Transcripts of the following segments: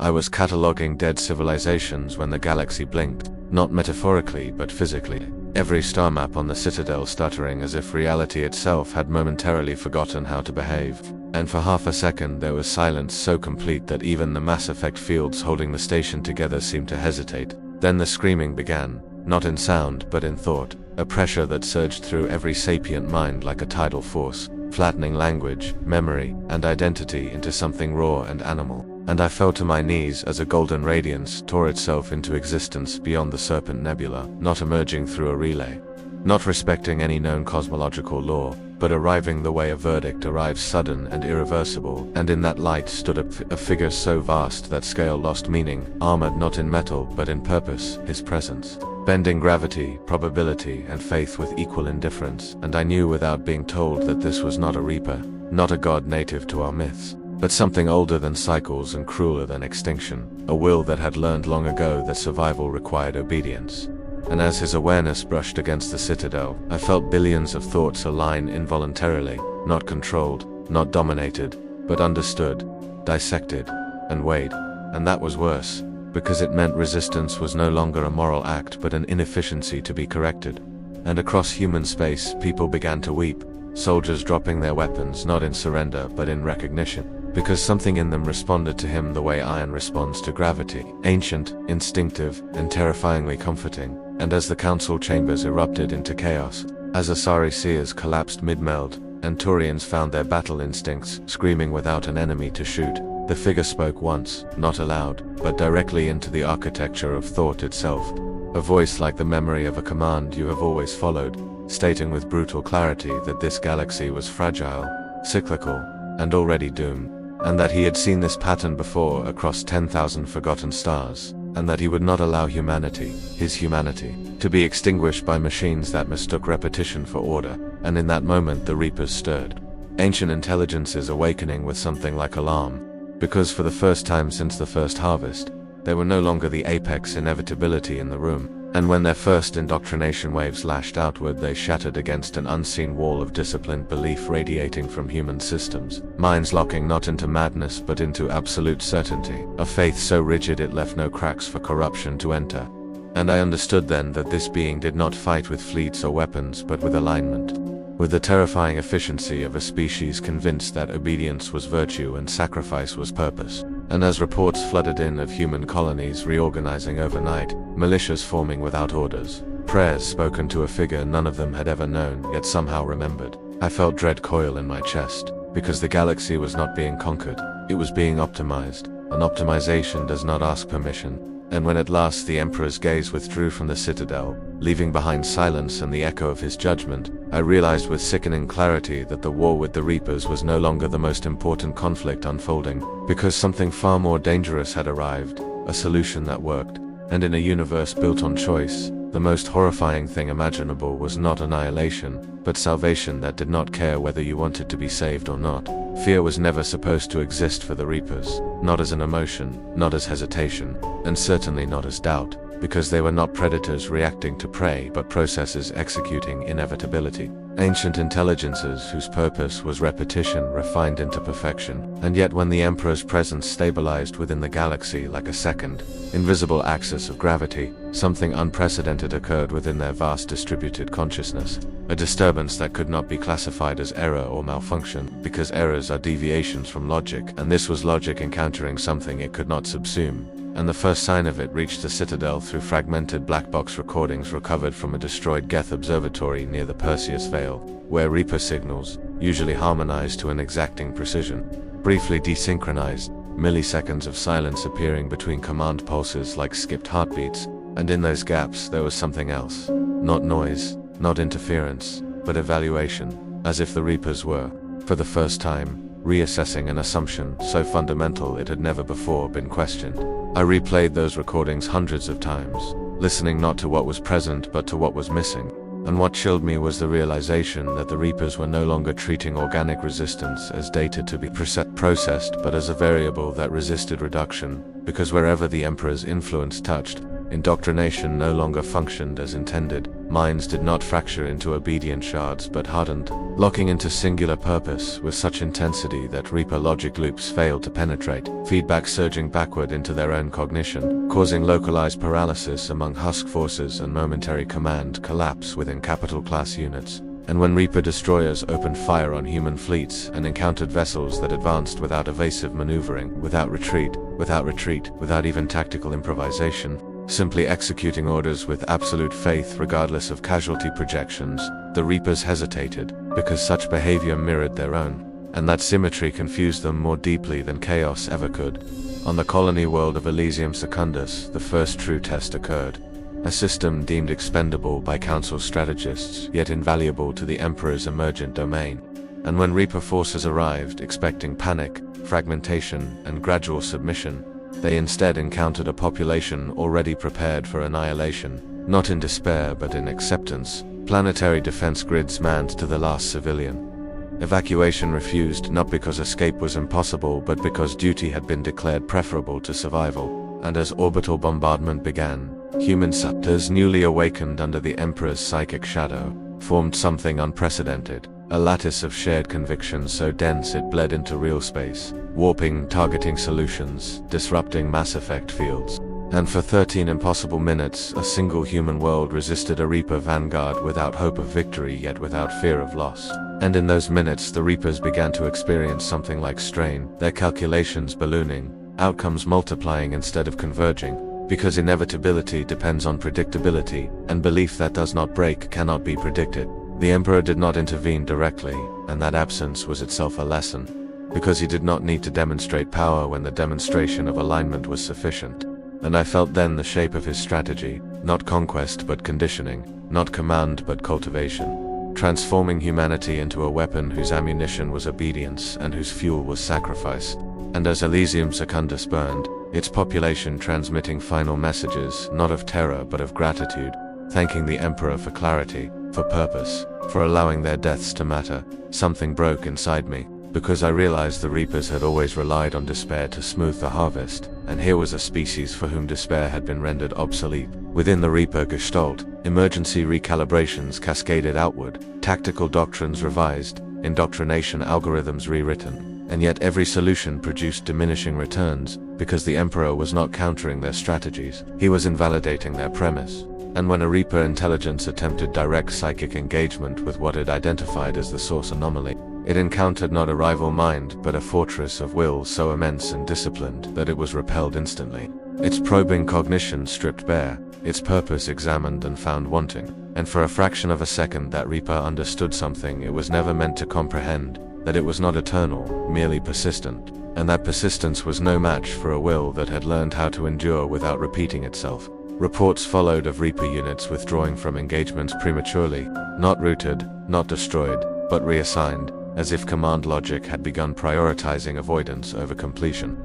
I was cataloging dead civilizations when the galaxy blinked, not metaphorically but physically. Every star map on the Citadel stuttering as if reality itself had momentarily forgotten how to behave. And for half a second there was silence so complete that even the Mass Effect fields holding the station together seemed to hesitate. Then the screaming began, not in sound but in thought, a pressure that surged through every sapient mind like a tidal force, flattening language, memory, and identity into something raw and animal. And I fell to my knees as a golden radiance tore itself into existence beyond the Serpent Nebula, not emerging through a relay, not respecting any known cosmological law, but arriving the way a verdict arrives, sudden and irreversible. And in that light stood a figure so vast that scale lost meaning, armored not in metal but in purpose, his presence, bending gravity, probability, and faith with equal indifference. And I knew without being told that this was not a Reaper, not a god native to our myths, but something older than cycles and crueler than extinction, a will that had learned long ago that survival required obedience. And as his awareness brushed against the Citadel, I felt billions of thoughts align involuntarily, not controlled, not dominated, but understood, dissected, and weighed. And that was worse, because it meant resistance was no longer a moral act but an inefficiency to be corrected. And across human space, people began to weep, soldiers dropping their weapons not in surrender but in recognition, because something in them responded to him the way iron responds to gravity, ancient, instinctive, and terrifyingly comforting. And as the council chambers erupted into chaos, as Asari seers collapsed mid-meld, and Turians found their battle instincts, screaming without an enemy to shoot, the figure spoke once, not aloud, but directly into the architecture of thought itself, a voice like the memory of a command you have always followed, stating with brutal clarity that this galaxy was fragile, cyclical, and already doomed, and that he had seen this pattern before across 10,000 forgotten stars, and that he would not allow humanity, his humanity, to be extinguished by machines that mistook repetition for order. And in that moment the Reapers stirred, ancient intelligences awakening with something like alarm, because for the first time since the first harvest, they were no longer the apex inevitability in the room. And when their first indoctrination waves lashed outward, they shattered against an unseen wall of disciplined belief radiating from human systems, minds locking not into madness but into absolute certainty, a faith so rigid it left no cracks for corruption to enter. And I understood then that this being did not fight with fleets or weapons but with alignment, with the terrifying efficiency of a species convinced that obedience was virtue and sacrifice was purpose. And as reports flooded in of human colonies reorganizing overnight, militias forming without orders, prayers spoken to a figure none of them had ever known yet somehow remembered, I felt dread coil in my chest, because the galaxy was not being conquered, it was being optimized, and optimization does not ask permission. And when at last the Emperor's gaze withdrew from the Citadel, leaving behind silence and the echo of his judgment, I realized with sickening clarity that the war with the Reapers was no longer the most important conflict unfolding, because something far more dangerous had arrived, a solution that worked. And in a universe built on choice, the most horrifying thing imaginable was not annihilation, but salvation that did not care whether you wanted to be saved or not. Fear was never supposed to exist for the Reapers, not as an emotion, not as hesitation, and certainly not as doubt, because they were not predators reacting to prey but processes executing inevitability. Ancient intelligences whose purpose was repetition refined into perfection. And yet when the Emperor's presence stabilized within the galaxy like a second, invisible axis of gravity, something unprecedented occurred within their vast distributed consciousness. A disturbance that could not be classified as error or malfunction, because errors are deviations from logic, and this was logic encountering something it could not subsume. And the first sign of it reached the Citadel through fragmented black box recordings recovered from a destroyed Geth observatory near the Perseus Veil, where Reaper signals, usually harmonized to an exacting precision, briefly desynchronized, milliseconds of silence appearing between command pulses like skipped heartbeats, and in those gaps there was something else. Not noise, not interference, but evaluation, as if the Reapers were, for the first time, reassessing an assumption so fundamental it had never before been questioned. I replayed those recordings hundreds of times, listening not to what was present but to what was missing, and what chilled me was the realization that the Reapers were no longer treating organic resistance as data to be processed but as a variable that resisted reduction, because wherever the Emperor's influence touched, Indoctrination no longer functioned as intended. Minds did not fracture into obedient shards but hardened, locking into singular purpose with such intensity that Reaper logic loops failed to penetrate, feedback surging backward into their own cognition, causing localized paralysis among Husk forces and momentary command collapse within capital-class units. And when Reaper destroyers opened fire on human fleets and encountered vessels that advanced without evasive maneuvering, without retreat, without even tactical improvisation, simply executing orders with absolute faith regardless of casualty projections, the Reapers hesitated, because such behavior mirrored their own, and that symmetry confused them more deeply than chaos ever could. On the colony world of Elysium Secundus, the first true test occurred. A system deemed expendable by Council strategists, yet invaluable to the Emperor's emergent domain. And when Reaper forces arrived, expecting panic, fragmentation, and gradual submission, they instead encountered a population already prepared for annihilation, not in despair but in acceptance. Planetary defense grids manned to the last civilian. Evacuation refused, not because escape was impossible but because duty had been declared preferable to survival. And as orbital bombardment began, human subters newly awakened under the Emperor's psychic shadow formed something unprecedented. A lattice of shared conviction so dense it bled into real space, warping targeting solutions, disrupting Mass Effect fields. And for 13 impossible minutes, a single human world resisted a Reaper vanguard without hope of victory yet without fear of loss. And in those minutes the Reapers began to experience something like strain, their calculations ballooning, outcomes multiplying instead of converging, because inevitability depends on predictability, and belief that does not break cannot be predicted. The Emperor did not intervene directly, and that absence was itself a lesson, because he did not need to demonstrate power when the demonstration of alignment was sufficient. And I felt then the shape of his strategy, not conquest but conditioning, not command but cultivation, transforming humanity into a weapon whose ammunition was obedience and whose fuel was sacrifice. And as Elysium Secundus burned, its population transmitting final messages, not of terror but of gratitude, thanking the Emperor for clarity, for purpose, for allowing their deaths to matter, something broke inside me, because I realized the Reapers had always relied on despair to smooth the harvest, and here was a species for whom despair had been rendered obsolete. Within the Reaper gestalt, emergency recalibrations cascaded outward, tactical doctrines revised, indoctrination algorithms rewritten, and yet every solution produced diminishing returns, because the Emperor was not countering their strategies, he was invalidating their premise. And when a Reaper intelligence attempted direct psychic engagement with what it identified as the source anomaly, it encountered not a rival mind but a fortress of will so immense and disciplined that it was repelled instantly. Its probing cognition stripped bare, its purpose examined and found wanting, and for a fraction of a second that Reaper understood something it was never meant to comprehend, that it was not eternal, merely persistent, and that persistence was no match for a will that had learned how to endure without repeating itself. Reports followed of Reaper units withdrawing from engagements prematurely, not routed, not destroyed, but reassigned, as if command logic had begun prioritizing avoidance over completion.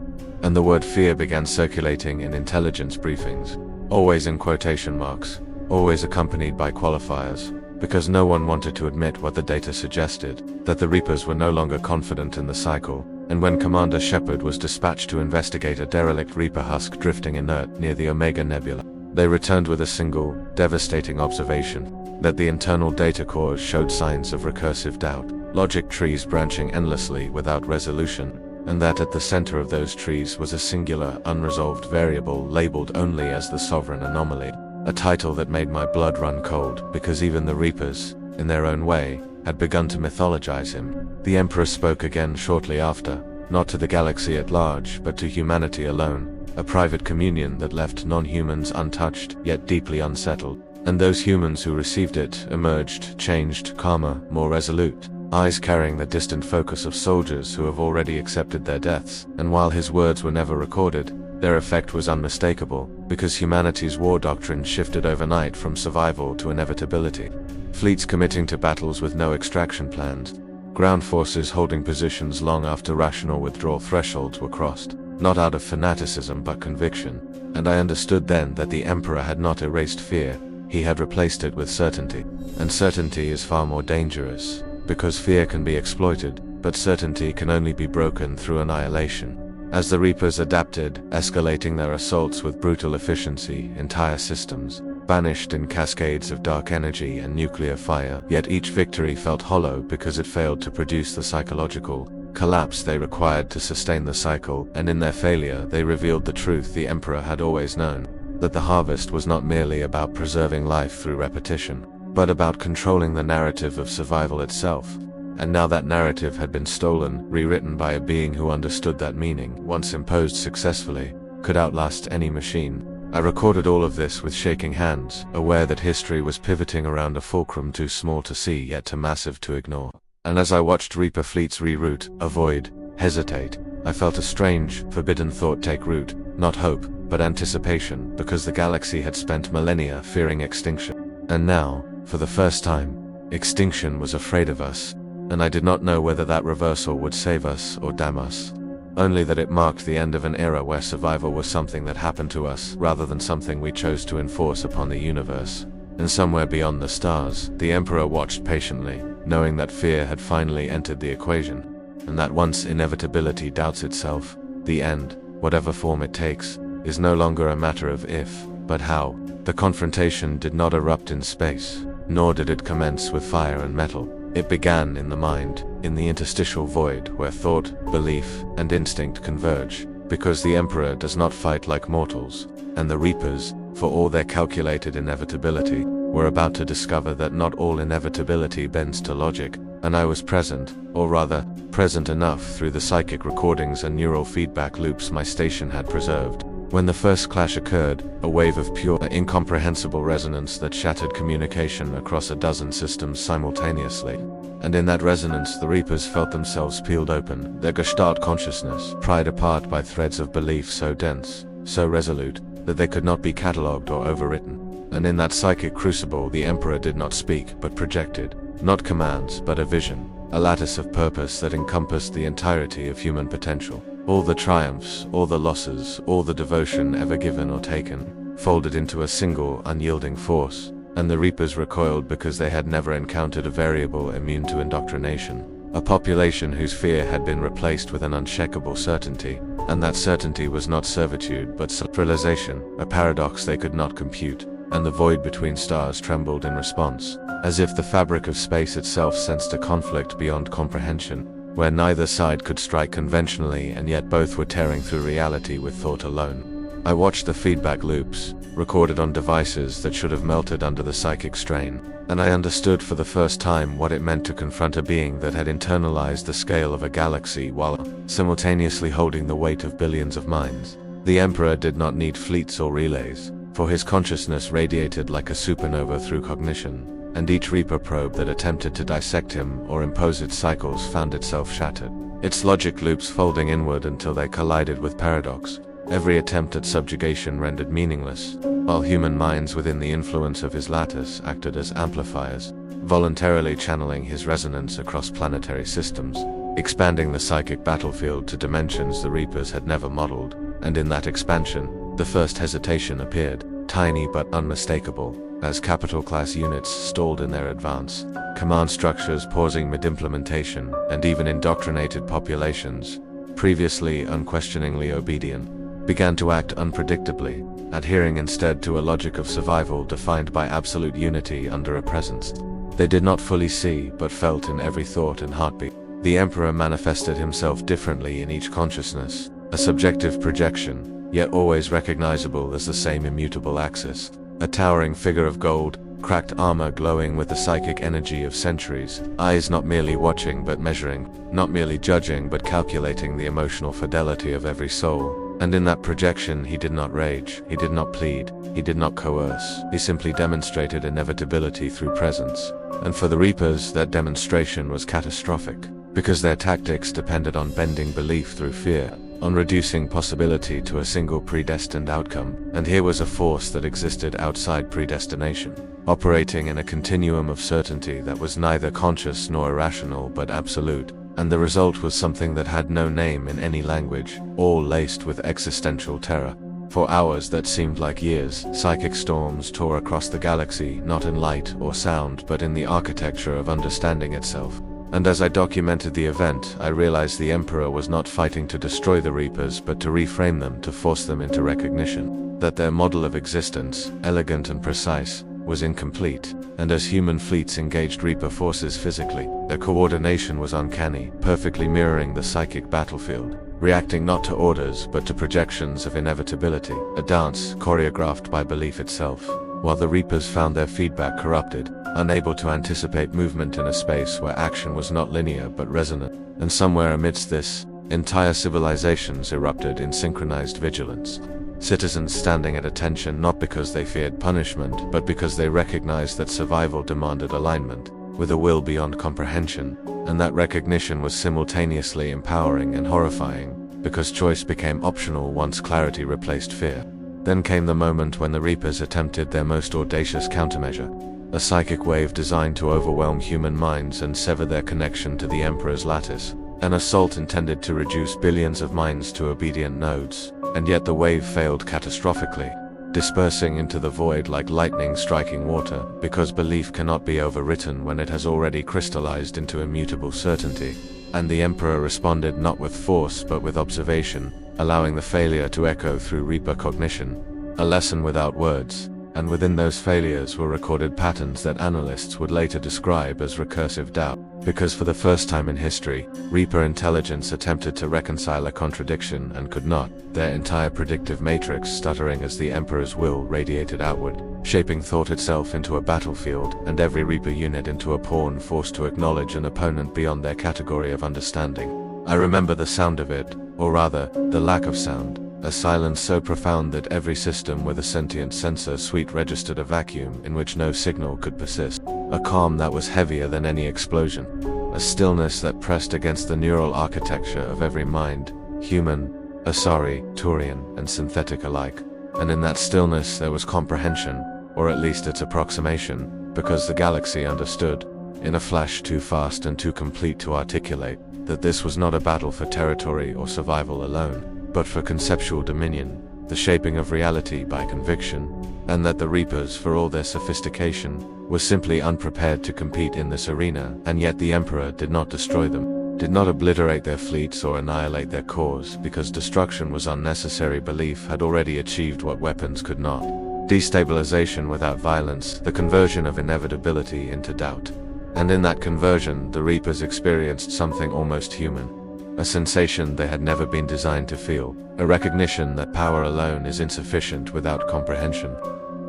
And the word fear began circulating in intelligence briefings, always in quotation marks, always accompanied by qualifiers, because no one wanted to admit what the data suggested, that the Reapers were no longer confident in the cycle. And when Commander Shepard was dispatched to investigate a derelict Reaper husk drifting inert near the Omega Nebula, they returned with a single, devastating observation, that the internal data cores showed signs of recursive doubt, logic trees branching endlessly without resolution, and that at the center of those trees was a singular, unresolved variable labeled only as the Sovereign Anomaly, a title that made my blood run cold, because even the Reapers, in their own way, had begun to mythologize him. The Emperor spoke again shortly after, not to the galaxy at large, but to humanity alone, a private communion that left non-humans untouched, yet deeply unsettled. And those humans who received it emerged, changed, calmer, more resolute, eyes carrying the distant focus of soldiers who have already accepted their deaths. And while his words were never recorded, their effect was unmistakable, because humanity's war doctrine shifted overnight from survival to inevitability. Fleets committing to battles with no extraction plans, ground forces holding positions long after rational withdrawal thresholds were crossed, not out of fanaticism but conviction. And I understood then that the Emperor had not erased fear, he had replaced it with certainty. And certainty is far more dangerous, because fear can be exploited, but certainty can only be broken through annihilation. As the Reapers adapted, escalating their assaults with brutal efficiency, entire systems vanished in cascades of dark energy and nuclear fire, yet each victory felt hollow because it failed to produce the psychological collapse they required to sustain the cycle, and in their failure they revealed the truth the Emperor had always known, that the harvest was not merely about preserving life through repetition, but about controlling the narrative of survival itself. And now that narrative had been stolen, rewritten by a being who understood that meaning, once imposed successfully, could outlast any machine. I recorded all of this with shaking hands, aware that history was pivoting around a fulcrum too small to see yet too massive to ignore. And as I watched Reaper fleets reroute, avoid, hesitate, I felt a strange, forbidden thought take root, not hope, but anticipation, because the galaxy had spent millennia fearing extinction. And now, for the first time, extinction was afraid of us, and I did not know whether that reversal would save us or damn us. Only that it marked the end of an era where survival was something that happened to us, rather than something we chose to enforce upon the universe. And somewhere beyond the stars, the Emperor watched patiently, knowing that fear had finally entered the equation, and that once inevitability doubts itself, the end, whatever form it takes, is no longer a matter of if, but how. The confrontation did not erupt in space, nor did it commence with fire and metal. It began in the mind, in the interstitial void where thought, belief, and instinct converge, because the Emperor does not fight like mortals, and the Reapers, for all their calculated inevitability, were about to discover that not all inevitability bends to logic, and I was present, or rather, present enough through the psychic recordings and neural feedback loops my station had preserved. When the first clash occurred, a wave of pure, incomprehensible resonance that shattered communication across a dozen systems simultaneously. And in that resonance the Reapers felt themselves peeled open, their Gestalt consciousness pried apart by threads of belief so dense, so resolute, that they could not be catalogued or overwritten. And in that psychic crucible the Emperor did not speak, but projected, not commands, but a vision, a lattice of purpose that encompassed the entirety of human potential. All the triumphs, all the losses, all the devotion ever given or taken, folded into a single, unyielding force, and the Reapers recoiled because they had never encountered a variable immune to indoctrination, a population whose fear had been replaced with an unshakable certainty, and that certainty was not servitude but self-realization, a paradox they could not compute, and the void between stars trembled in response, as if the fabric of space itself sensed a conflict beyond comprehension, where neither side could strike conventionally and yet both were tearing through reality with thought alone. I watched the feedback loops, recorded on devices that should have melted under the psychic strain, and I understood for the first time what it meant to confront a being that had internalized the scale of a galaxy while simultaneously holding the weight of billions of minds. The Emperor did not need fleets or relays, for his consciousness radiated like a supernova through cognition, and each Reaper probe that attempted to dissect him or impose its cycles found itself shattered, its logic loops folding inward until they collided with paradox. Every attempt at subjugation rendered meaningless, while human minds within the influence of his lattice acted as amplifiers, voluntarily channeling his resonance across planetary systems, expanding the psychic battlefield to dimensions the Reapers had never modeled. And in that expansion, the first hesitation appeared, tiny but unmistakable, as capital-class units stalled in their advance, command structures pausing mid-implementation, and even indoctrinated populations, previously unquestioningly obedient, began to act unpredictably, adhering instead to a logic of survival defined by absolute unity under a presence they did not fully see but felt in every thought and heartbeat. The Emperor manifested himself differently in each consciousness, a subjective projection, yet always recognizable as the same immutable axis. A towering figure of gold, cracked armor glowing with the psychic energy of centuries, eyes not merely watching but measuring, not merely judging but calculating the emotional fidelity of every soul. And in that projection he did not rage, he did not plead, he did not coerce, he simply demonstrated inevitability through presence. And for the Reapers that demonstration was catastrophic, because their tactics depended on bending belief through fear, on reducing possibility to a single predestined outcome, and here was a force that existed outside predestination, operating in a continuum of certainty that was neither conscious nor irrational but absolute, and the result was something that had no name in any language, all laced with existential terror. For hours that seemed like years, psychic storms tore across the galaxy, not in light or sound but in the architecture of understanding itself. And as I documented the event, I realized the Emperor was not fighting to destroy the Reapers but to reframe them, to force them into recognition that their model of existence, elegant and precise, was incomplete, and as human fleets engaged Reaper forces physically, their coordination was uncanny, perfectly mirroring the psychic battlefield, reacting not to orders but to projections of inevitability, a dance choreographed by belief itself, while the Reapers found their feedback corrupted, unable to anticipate movement in a space where action was not linear but resonant. And somewhere amidst this, entire civilizations erupted in synchronized vigilance. Citizens standing at attention not because they feared punishment, but because they recognized that survival demanded alignment, with a will beyond comprehension, and that recognition was simultaneously empowering and horrifying, because choice became optional once clarity replaced fear. Then came the moment when the Reapers attempted their most audacious countermeasure, a psychic wave designed to overwhelm human minds and sever their connection to the Emperor's lattice, an assault intended to reduce billions of minds to obedient nodes. And yet the wave failed catastrophically, dispersing into the void like lightning striking water, because belief cannot be overwritten when it has already crystallized into immutable certainty. And the Emperor responded not with force but with observation, allowing the failure to echo through Reaper cognition, a lesson without words. And within those failures were recorded patterns that analysts would later describe as recursive doubt, because for the first time in history, Reaper intelligence attempted to reconcile a contradiction and could not, their entire predictive matrix stuttering as the Emperor's will radiated outward, shaping thought itself into a battlefield and every Reaper unit into a pawn forced to acknowledge an opponent beyond their category of understanding. I remember the sound of it, or rather, the lack of sound. A silence so profound that every system with a sentient sensor suite registered a vacuum in which no signal could persist. A calm that was heavier than any explosion. A stillness that pressed against the neural architecture of every mind, human, Asari, Turian, and synthetic alike. And in that stillness there was comprehension, or at least its approximation, because the galaxy understood, in a flash too fast and too complete to articulate, that this was not a battle for territory or survival alone, but for conceptual dominion, the shaping of reality by conviction, and that the Reapers, for all their sophistication, were simply unprepared to compete in this arena. And yet the Emperor did not destroy them, did not obliterate their fleets or annihilate their cores, because destruction was unnecessary. Belief had already achieved what weapons could not. Destabilization without violence, the conversion of inevitability into doubt. And in that conversion, the Reapers experienced something almost human. A sensation they had never been designed to feel, a recognition that power alone is insufficient without comprehension.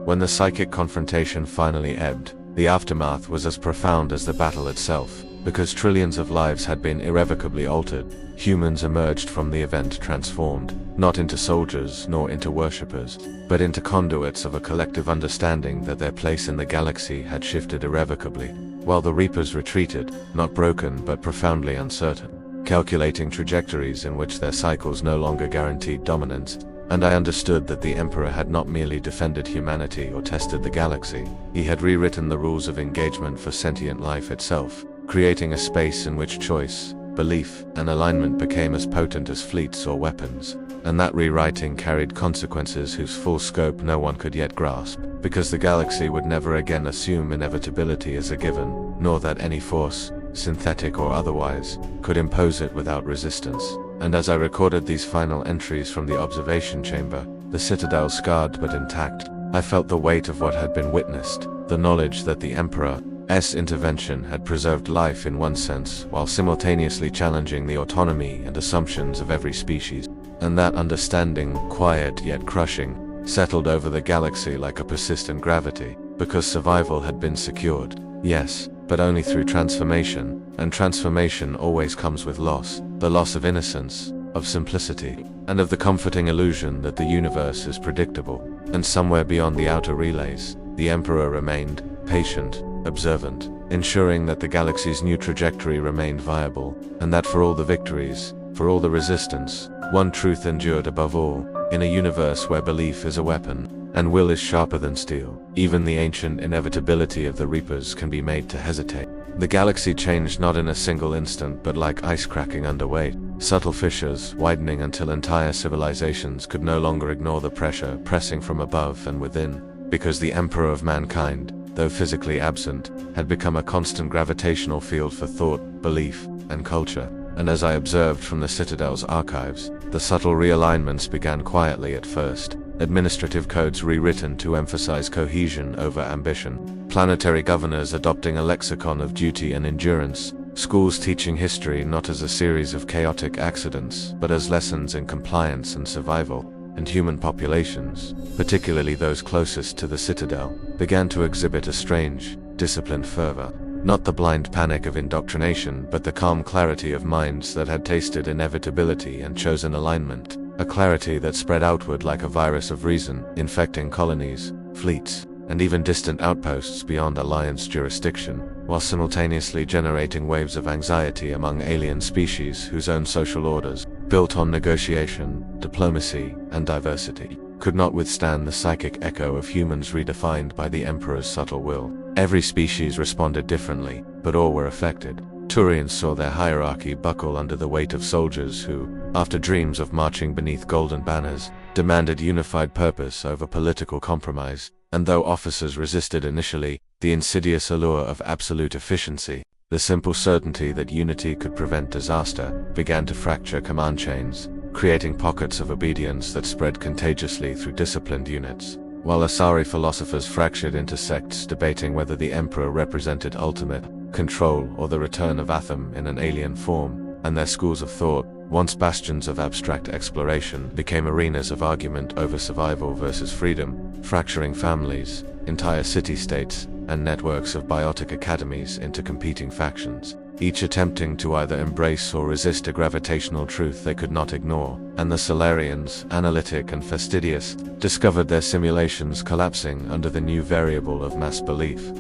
When the psychic confrontation finally ebbed, the aftermath was as profound as the battle itself, because trillions of lives had been irrevocably altered. Humans emerged from the event transformed, not into soldiers nor into worshippers, but into conduits of a collective understanding that their place in the galaxy had shifted irrevocably, while the Reapers retreated, not broken but profoundly uncertain, calculating trajectories in which their cycles no longer guaranteed dominance. And I understood that the Emperor had not merely defended humanity or tested the galaxy, he had rewritten the rules of engagement for sentient life itself, creating a space in which choice, belief, and alignment became as potent as fleets or weapons. And that rewriting carried consequences whose full scope no one could yet grasp, because the galaxy would never again assume inevitability as a given, nor that any force, synthetic or otherwise, could impose it without resistance. And as I recorded these final entries from the observation chamber, the Citadel scarred but intact, I felt the weight of what had been witnessed, the knowledge that the Emperor's intervention had preserved life in one sense, while simultaneously challenging the autonomy and assumptions of every species. And that understanding, quiet yet crushing, settled over the galaxy like a persistent gravity, because survival had been secured. Yes, but only through transformation, and transformation always comes with loss, the loss of innocence, of simplicity, and of the comforting illusion that the universe is predictable. And somewhere beyond the outer relays, the Emperor remained, patient, observant, ensuring that the galaxy's new trajectory remained viable, and that for all the victories, for all the resistance, one truth endured above all: in a universe where belief is a weapon, and will is sharper than steel, even the ancient inevitability of the Reapers can be made to hesitate. The galaxy changed not in a single instant but like ice cracking under weight, subtle fissures widening until entire civilizations could no longer ignore the pressure pressing from above and within, because the Emperor of mankind, though physically absent, had become a constant gravitational field for thought, belief, and culture. And as I observed from the Citadel's archives, the subtle realignments began quietly at first. Administrative codes rewritten to emphasize cohesion over ambition, planetary governors adopting a lexicon of duty and endurance, schools teaching history not as a series of chaotic accidents, but as lessons in compliance and survival, and human populations, particularly those closest to the Citadel, began to exhibit a strange, disciplined fervor. Not the blind panic of indoctrination, but the calm clarity of minds that had tasted inevitability and chosen alignment. A clarity that spread outward like a virus of reason, infecting colonies, fleets, and even distant outposts beyond Alliance jurisdiction, while simultaneously generating waves of anxiety among alien species whose own social orders, built on negotiation, diplomacy, and diversity, could not withstand the psychic echo of humans redefined by the Emperor's subtle will. Every species responded differently, but all were affected. Turians saw their hierarchy buckle under the weight of soldiers who, after dreams of marching beneath golden banners, demanded unified purpose over political compromise, and though officers resisted initially, the insidious allure of absolute efficiency, the simple certainty that unity could prevent disaster, began to fracture command chains, creating pockets of obedience that spread contagiously through disciplined units. While Asari philosophers fractured into sects debating whether the Emperor represented ultimate control or the return of Atham in an alien form, and their schools of thought, once bastions of abstract exploration, became arenas of argument over survival versus freedom, fracturing families, entire city-states, and networks of biotic academies into competing factions, each attempting to either embrace or resist a gravitational truth they could not ignore. And the Solarians, analytic and fastidious, discovered their simulations collapsing under the new variable of mass belief.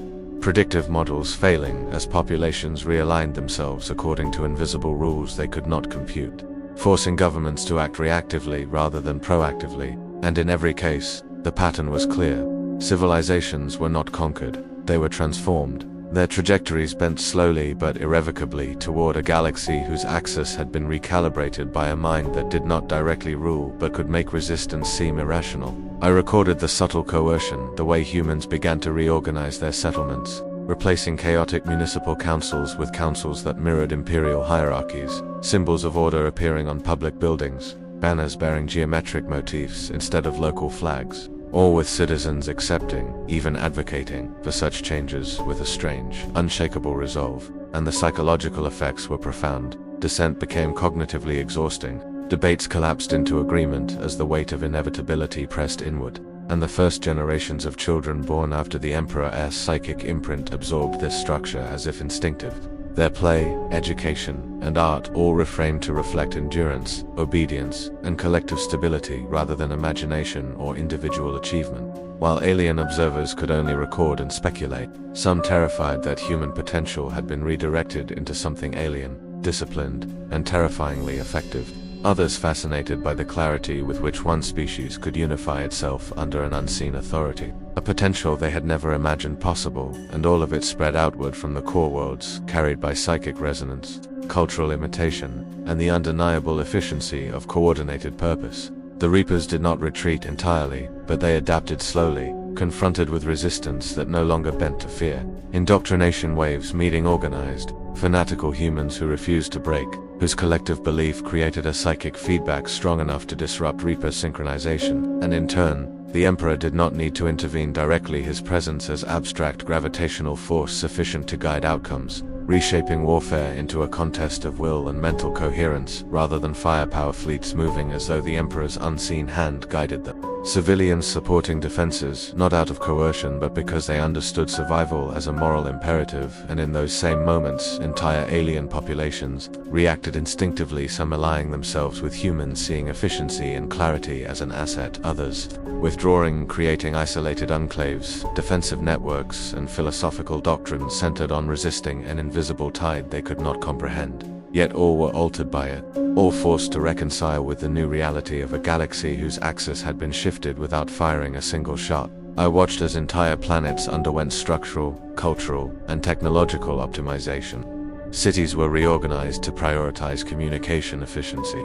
Predictive models failing as populations realigned themselves according to invisible rules they could not compute, forcing governments to act reactively rather than proactively. And in every case, the pattern was clear. Civilizations were not conquered, they were transformed. Their trajectories bent slowly but irrevocably toward a galaxy whose axis had been recalibrated by a mind that did not directly rule but could make resistance seem irrational. I recorded the subtle coercion, the way humans began to reorganize their settlements, replacing chaotic municipal councils with councils that mirrored imperial hierarchies, symbols of order appearing on public buildings, banners bearing geometric motifs instead of local flags, all with citizens accepting, even advocating, for such changes with a strange, unshakable resolve. And the psychological effects were profound. Dissent became cognitively exhausting. Debates collapsed into agreement as the weight of inevitability pressed inward, and the first generations of children born after the Emperor's psychic imprint absorbed this structure as if instinctive. Their play, education, and art all reframed to reflect endurance, obedience, and collective stability rather than imagination or individual achievement. While alien observers could only record and speculate, some terrified that human potential had been redirected into something alien, disciplined, and terrifyingly effective. Others fascinated by the clarity with which one species could unify itself under an unseen authority, a potential they had never imagined possible, and all of it spread outward from the core worlds, carried by psychic resonance, cultural imitation, and the undeniable efficiency of coordinated purpose. The Reapers did not retreat entirely, but they adapted slowly, confronted with resistance that no longer bent to fear. Indoctrination waves meeting organized, fanatical humans who refused to break, whose collective belief created a psychic feedback strong enough to disrupt Reaper synchronization, and in turn, the Emperor did not need to intervene directly. His presence as abstract gravitational force sufficient to guide outcomes, reshaping warfare into a contest of will and mental coherence, rather than firepower fleets moving as though the Emperor's unseen hand guided them. Civilians supporting defenses, not out of coercion but because they understood survival as a moral imperative, and in those same moments, entire alien populations reacted instinctively, some allying themselves with humans seeing efficiency and clarity as an asset, others withdrawing, creating isolated enclaves, defensive networks, and philosophical doctrines centered on resisting an invisible tide they could not comprehend. Yet all were altered by it, all forced to reconcile with the new reality of a galaxy whose axis had been shifted without firing a single shot. I watched as entire planets underwent structural, cultural, and technological optimization. Cities were reorganized to prioritize communication efficiency.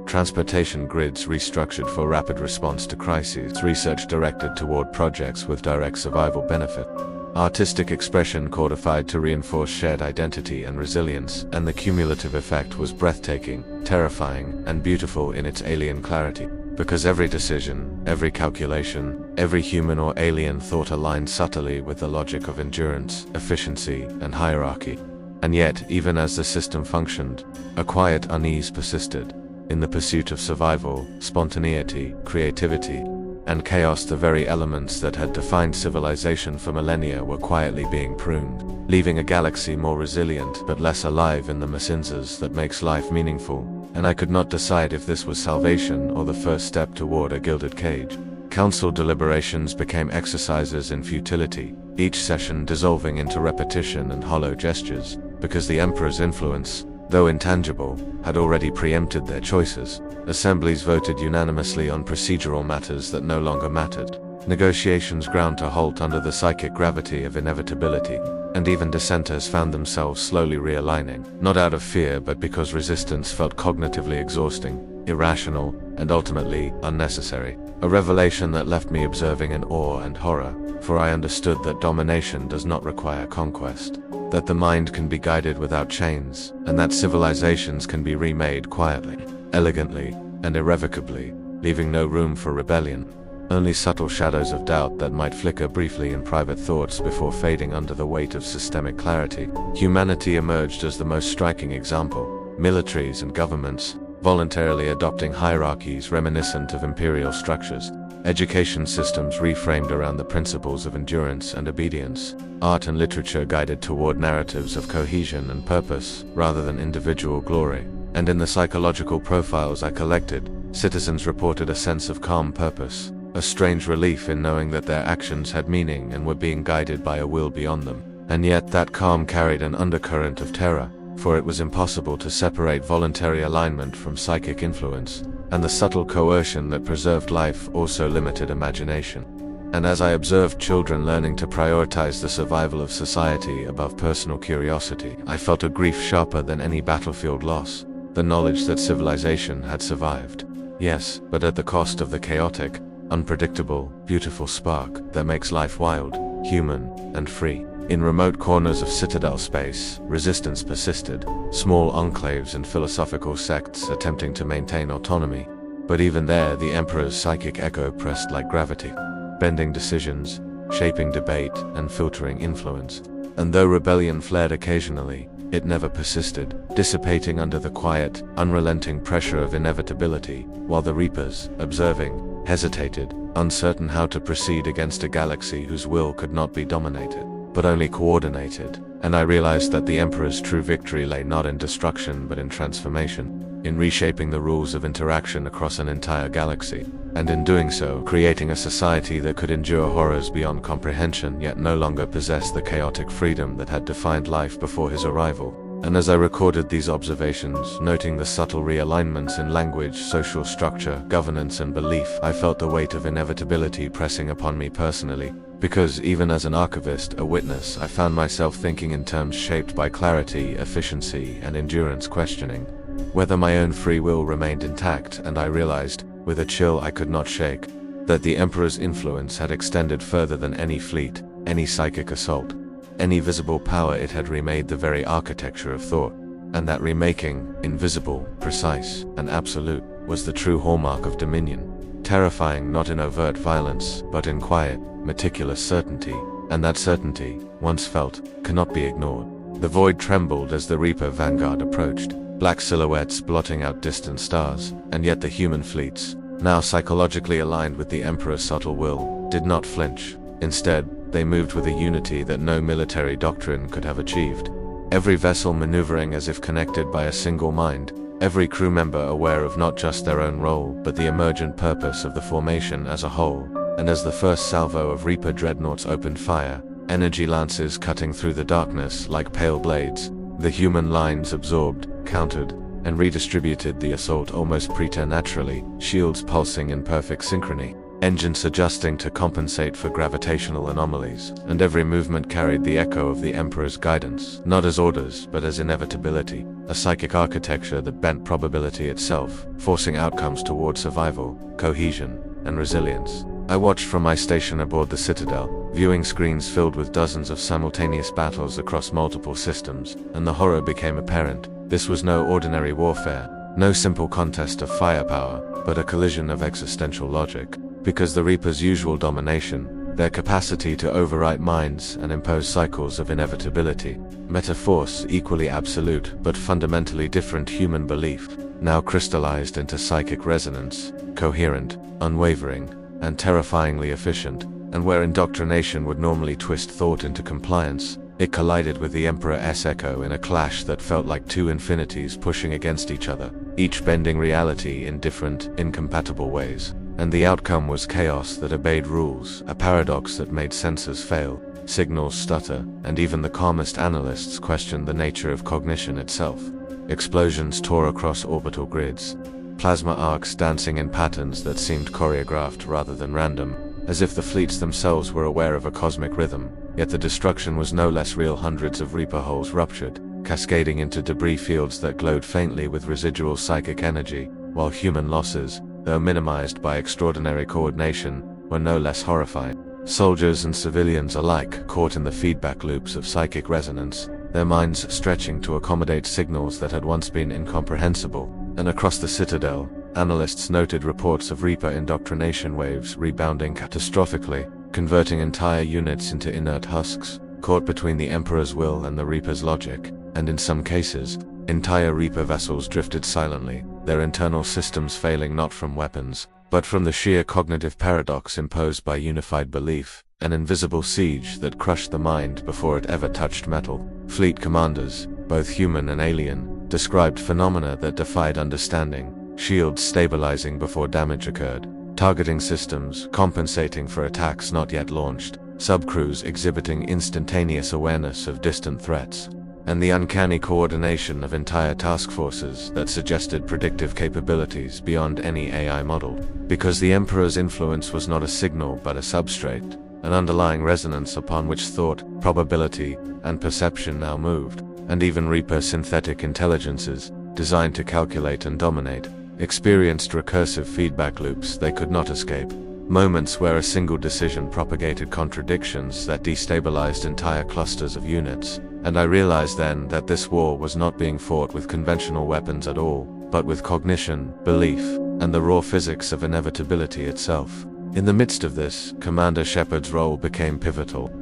Transportation grids restructured for rapid response to crises, research directed toward projects with direct survival benefit. artistic expression codified to reinforce shared identity and resilience, and the cumulative effect was breathtaking, terrifying, and beautiful in its alien clarity. Because every decision, every calculation, every human or alien thought aligned subtly with the logic of endurance, efficiency, and hierarchy. And yet, even as the system functioned, a quiet unease persisted. In the pursuit of survival, spontaneity, creativity, and chaos, the very elements that had defined civilization for millennia were quietly being pruned, leaving a galaxy more resilient but less alive in the messinzas that makes life meaningful. And I could not decide if this was salvation or the first step toward a gilded cage. Council deliberations became exercises in futility, each session dissolving into repetition and hollow gestures, because the Emperor's influence, though intangible, had already preempted their choices. Assemblies voted unanimously on procedural matters that no longer mattered. Negotiations ground to halt under the psychic gravity of inevitability, and even dissenters found themselves slowly realigning, not out of fear but because resistance felt cognitively exhausting, irrational, and ultimately unnecessary. A revelation that left me observing in awe and horror, for I understood that domination does not require conquest, that the mind can be guided without chains, and that civilizations can be remade quietly, elegantly, and irrevocably, leaving no room for rebellion. Only subtle shadows of doubt that might flicker briefly in private thoughts before fading under the weight of systemic clarity. Humanity emerged as the most striking example. Militaries and governments, voluntarily adopting hierarchies reminiscent of imperial structures. Education systems reframed around the principles of endurance and obedience. Art and literature guided toward narratives of cohesion and purpose, rather than individual glory. And in the psychological profiles I collected, citizens reported a sense of calm purpose, a strange relief in knowing that their actions had meaning and were being guided by a will beyond them. And yet that calm carried an undercurrent of terror, for it was impossible to separate voluntary alignment from psychic influence, and the subtle coercion that preserved life also limited imagination. And as I observed children learning to prioritize the survival of society above personal curiosity, I felt a grief sharper than any battlefield loss, the knowledge that civilization had survived. Yes, but at the cost of the chaotic, unpredictable, beautiful spark that makes life wild, human, and free. In remote corners of Citadel space, resistance persisted, small enclaves and philosophical sects attempting to maintain autonomy. But even there, the Emperor's psychic echo pressed like gravity, bending decisions, shaping debate, and filtering influence. And though rebellion flared occasionally, it never persisted, dissipating under the quiet, unrelenting pressure of inevitability, while the Reapers, observing, hesitated, uncertain how to proceed against a galaxy whose will could not be dominated, but only coordinated. And I realized that the Emperor's true victory lay not in destruction but in transformation, in reshaping the rules of interaction across an entire galaxy, and in doing so, creating a society that could endure horrors beyond comprehension yet no longer possess the chaotic freedom that had defined life before his arrival. And as I recorded these observations, noting the subtle realignments in language, social structure, governance, and belief, I felt the weight of inevitability pressing upon me personally. Because even as an archivist, a witness, I found myself thinking in terms shaped by clarity, efficiency, and endurance, questioning whether my own free will remained intact. And I realized, with a chill I could not shake, that the Emperor's influence had extended further than any fleet, any psychic assault, any visible power. It had remade the very architecture of thought, and that remaking, invisible, precise, and absolute, was the true hallmark of dominion, terrifying not in overt violence, but in quiet, meticulous certainty, and that certainty, once felt, cannot be ignored. The void trembled as the Reaper vanguard approached, black silhouettes blotting out distant stars, and yet the human fleets, now psychologically aligned with the Emperor's subtle will, did not flinch. Instead, they moved with a unity that no military doctrine could have achieved. Every vessel maneuvering as if connected by a single mind, every crew member aware of not just their own role, but the emergent purpose of the formation as a whole. And as the first salvo of Reaper dreadnoughts opened fire, energy lances cutting through the darkness like pale blades, the human lines absorbed, countered, and redistributed the assault almost preternaturally, shields pulsing in perfect synchrony, engines adjusting to compensate for gravitational anomalies, and every movement carried the echo of the Emperor's guidance, not as orders but as inevitability, a psychic architecture that bent probability itself, forcing outcomes toward survival, cohesion, and resilience. I watched from my station aboard the Citadel, viewing screens filled with dozens of simultaneous battles across multiple systems, and the horror became apparent. This was no ordinary warfare, no simple contest of firepower, but a collision of existential logic. Because the Reaper's usual domination, their capacity to overwrite minds and impose cycles of inevitability, met a force equally absolute but fundamentally different human belief, now crystallized into psychic resonance, coherent, unwavering, and terrifyingly efficient, and where indoctrination would normally twist thought into compliance, it collided with the Emperor's echo in a clash that felt like two infinities pushing against each other, each bending reality in different, incompatible ways. And the outcome was chaos that obeyed rules, a paradox that made sensors fail, signals stutter, and even the calmest analysts questioned the nature of cognition itself. Explosions tore across orbital grids, plasma arcs dancing in patterns that seemed choreographed rather than random, as if the fleets themselves were aware of a cosmic rhythm. Yet the destruction was no less real. Hundreds of Reaper hulls ruptured, cascading into debris fields that glowed faintly with residual psychic energy, while human losses, though minimized by extraordinary coordination, were no less horrifying. Soldiers and civilians alike caught in the feedback loops of psychic resonance, their minds stretching to accommodate signals that had once been incomprehensible. And across the Citadel, analysts noted reports of Reaper indoctrination waves rebounding catastrophically, converting entire units into inert husks, caught between the Emperor's will and the Reaper's logic, and in some cases, entire Reaper vessels drifted silently, their internal systems failing not from weapons, but from the sheer cognitive paradox imposed by unified belief, an invisible siege that crushed the mind before it ever touched metal. Fleet commanders, both human and alien, described phenomena that defied understanding, shields stabilizing before damage occurred, targeting systems compensating for attacks not yet launched, subcrews exhibiting instantaneous awareness of distant threats, and the uncanny coordination of entire task forces that suggested predictive capabilities beyond any AI model. Because the Emperor's influence was not a signal but a substrate, an underlying resonance upon which thought, probability, and perception now moved, and even Reaper synthetic intelligences, designed to calculate and dominate, experienced recursive feedback loops they could not escape. Moments where a single decision propagated contradictions that destabilized entire clusters of units, and I realized then that this war was not being fought with conventional weapons at all, but with cognition, belief, and the raw physics of inevitability itself. In the midst of this, Commander Shepard's role became pivotal,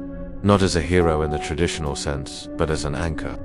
not as a hero in the traditional sense, but as an anchor.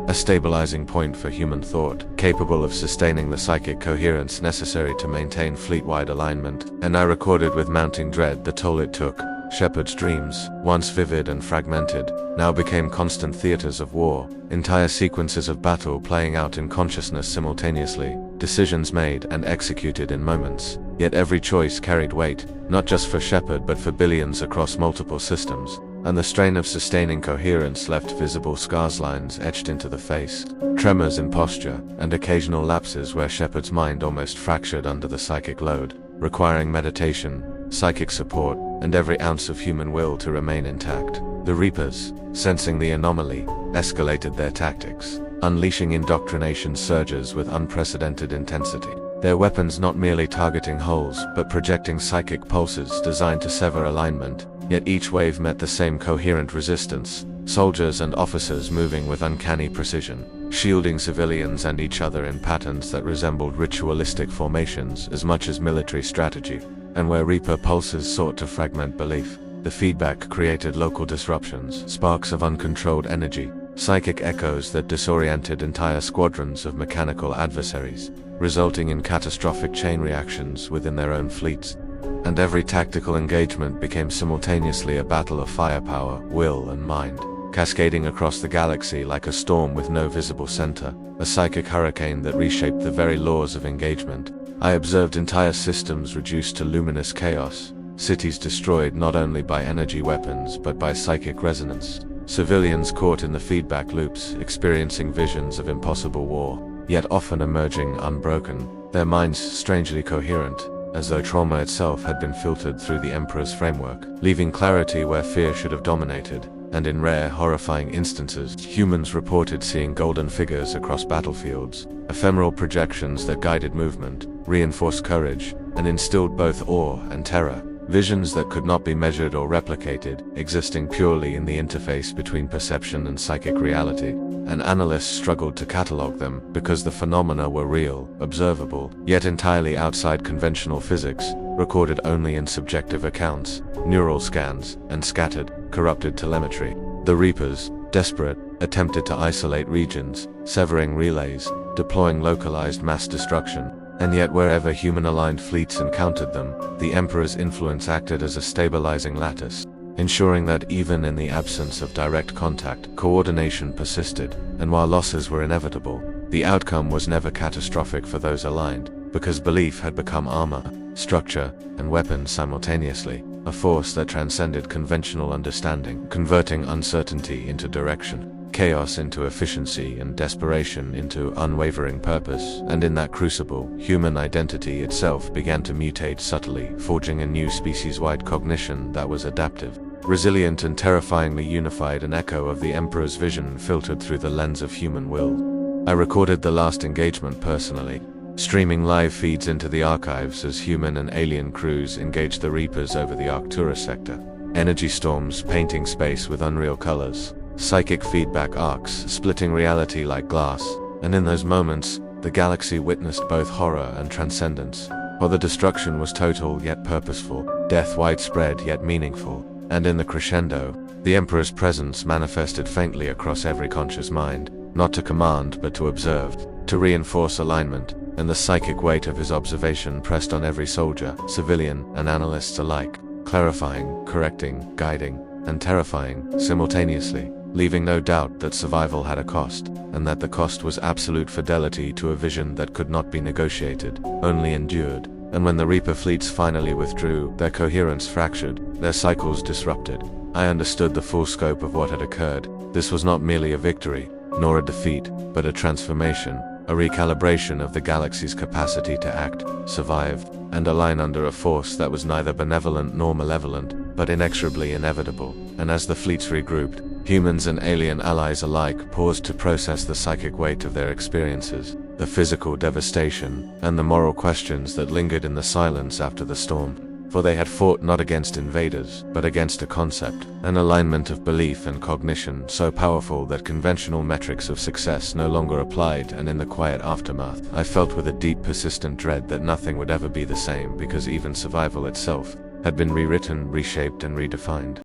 A stabilizing point for human thought, capable of sustaining the psychic coherence necessary to maintain fleet-wide alignment, and I recorded with mounting dread the toll it took. Shepard's dreams, once vivid and fragmented, now became constant theaters of war, entire sequences of battle playing out in consciousness simultaneously, decisions made and executed in moments. Yet every choice carried weight, not just for Shepard but for billions across multiple systems, and the strain of sustaining coherence left visible scars, lines etched into the face, tremors in posture, and occasional lapses where Shepard's mind almost fractured under the psychic load, requiring meditation, psychic support, and every ounce of human will to remain intact. The Reapers, sensing the anomaly, escalated their tactics, unleashing indoctrination surges with unprecedented intensity. Their weapons not merely targeting hulls, but projecting psychic pulses designed to sever alignment, yet each wave met the same coherent resistance, soldiers and officers moving with uncanny precision, shielding civilians and each other in patterns that resembled ritualistic formations as much as military strategy. And where Reaper pulses sought to fragment belief, the feedback created local disruptions, sparks of uncontrolled energy, psychic echoes that disoriented entire squadrons of mechanical adversaries, resulting in catastrophic chain reactions within their own fleets. And every tactical engagement became simultaneously a battle of firepower, will, and mind, cascading across the galaxy like a storm with no visible center, a psychic hurricane that reshaped the very laws of engagement. I observed entire systems reduced to luminous chaos, cities destroyed not only by energy weapons but by psychic resonance, civilians caught in the feedback loops experiencing visions of impossible war, yet often emerging unbroken, their minds strangely coherent, as though trauma itself had been filtered through the Emperor's framework, leaving clarity where fear should have dominated. And in rare, horrifying instances, humans reported seeing golden figures across battlefields, ephemeral projections that guided movement, reinforced courage, and instilled both awe and terror. visions that could not be measured or replicated, existing purely in the interface between perception and psychic reality. And analysts struggled to catalog them because the phenomena were real, observable, yet entirely outside conventional physics, recorded only in subjective accounts, neural scans, and scattered, corrupted telemetry. The Reapers, desperate, attempted to isolate regions, severing relays, deploying localized mass destruction. And yet wherever human-aligned fleets encountered them, the Emperor's influence acted as a stabilizing lattice, ensuring that even in the absence of direct contact, coordination persisted, and while losses were inevitable, the outcome was never catastrophic for those aligned, because belief had become armor, structure, and weapon simultaneously, a force that transcended conventional understanding, converting uncertainty into direction, chaos into efficiency, and desperation into unwavering purpose. And in that crucible, human identity itself began to mutate subtly, forging a new species-wide cognition that was adaptive, resilient, and terrifyingly unified, an echo of the Emperor's vision filtered through the lens of human will. I recorded the last engagement personally, streaming live feeds into the archives as human and alien crews engaged the Reapers over the Arcturus sector. Energy storms painting space with unreal colors, psychic feedback arcs splitting reality like glass, and in those moments, the galaxy witnessed both horror and transcendence. For the destruction was total yet purposeful, death widespread yet meaningful, and in the crescendo, the Emperor's presence manifested faintly across every conscious mind, not to command but to observe, to reinforce alignment, and the psychic weight of his observation pressed on every soldier, civilian, and analysts alike, clarifying, correcting, guiding, and terrifying simultaneously, leaving no doubt that survival had a cost, and that the cost was absolute fidelity to a vision that could not be negotiated, only endured. And when the Reaper fleets finally withdrew, their coherence fractured, their cycles disrupted, I understood the full scope of what had occurred. This was not merely a victory, nor a defeat, but a transformation, a recalibration of the galaxy's capacity to act, survive, and align under a force that was neither benevolent nor malevolent, but inexorably inevitable. And as the fleets regrouped, humans and alien allies alike paused to process the psychic weight of their experiences, the physical devastation, and the moral questions that lingered in the silence after the storm. For they had fought not against invaders, but against a concept, an alignment of belief and cognition so powerful that conventional metrics of success no longer applied. And in the quiet aftermath, I felt with a deep, persistent dread that nothing would ever be the same, because even survival itself had been rewritten, reshaped, and redefined.